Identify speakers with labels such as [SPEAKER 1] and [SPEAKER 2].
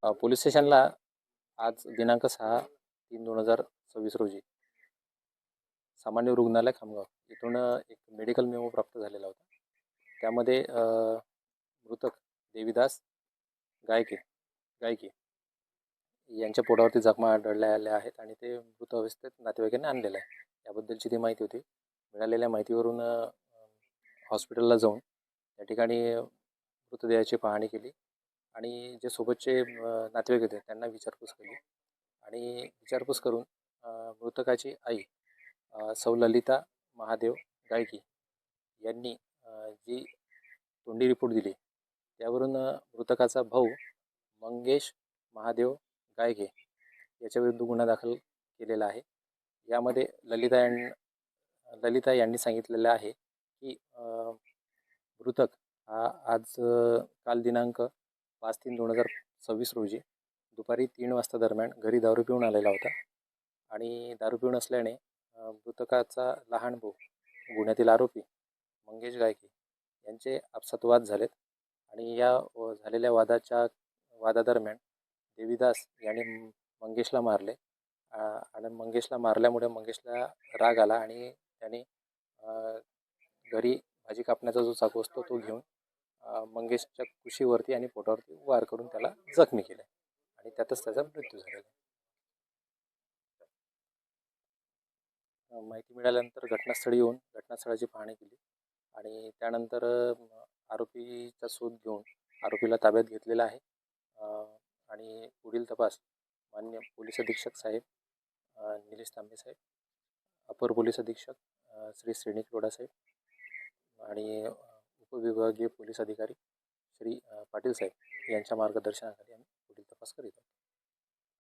[SPEAKER 1] Police स्टेशनला आज दिनांक 6/3/2026 रोजी सामान्य रुग्णालय खामगाव इथून एक मेडिकल मेमो प्राप्त झालेला होता. त्यामध्ये मृतक देवीदास गायके यांच्या पोटावरती जखमा आढळल्या आहेत आणि ते मृत अवस्थेत नातेवाईकांनी आणलेलं आहे. याबद्दलची ती माहिती होती. मिळालेल्या माहितीवरून हॉस्पिटलला जाऊन त्या ठिकाणी मृतदेहाची पाहणी केली आणि जे सोबतचे नातेवाईक होते त्यांना विचारपूस केली आणि विचारपूस करून मृतकाची आई सौ ललिता महादेव गायकी यांनी जी तोंडी रिपोर्ट दिली त्यावरून मृतकाचा भाऊ मंगेश महादेव गायके याच्याविरुद्ध गुन्हा दाखल केलेला आहे. यामध्ये ललिता यांनी सांगितलेलं आहे की मृतक हा आज काल दिनांक 5/3/2026 रोजी दुपारी 3 वाजता दरम्यान घरी दारू पिऊन आलेला होता आणि दारू पिऊन असल्याने मृतकाचा लहान भाऊ गुन्ह्यातील आरोपी मंगेश गायके यांचे आपसात वाद झालेत आणि या झालेल्या वादादरम्यान देवीदास यांनी मंगेशला मारले आणि मंगेशला मारल्यामुळे मंगेशला राग आला आणि त्याने घरी भाजी कापण्याचा जो चाकू असतो तो घेऊन मंगेशच्या कुशीवरती आणि पोटावरती वार करून त्याला जखमी केले आणि त्यातच त्याचा मृत्यू झालेला. माहिती मिळाल्यानंतर घटनास्थळी येऊन घटनास्थळाची पाहणी केली आणि त्यानंतर आरोपीचा शोध घेऊन आरोपीला ताब्यात घेतलेला आहे आणि पुढील तपास मान्य पोलीस अधीक्षक साहेब निलेश तांबे साहेब, अपर पोलीस अधीक्षक श्री श्रेणिक लोढा साहेब आणि उपविभागीय पोलीस अधिकारी श्री पाटील साहेब यांच्या मार्गदर्शनाखाली आम्ही पुढील तपास करीत आहोत.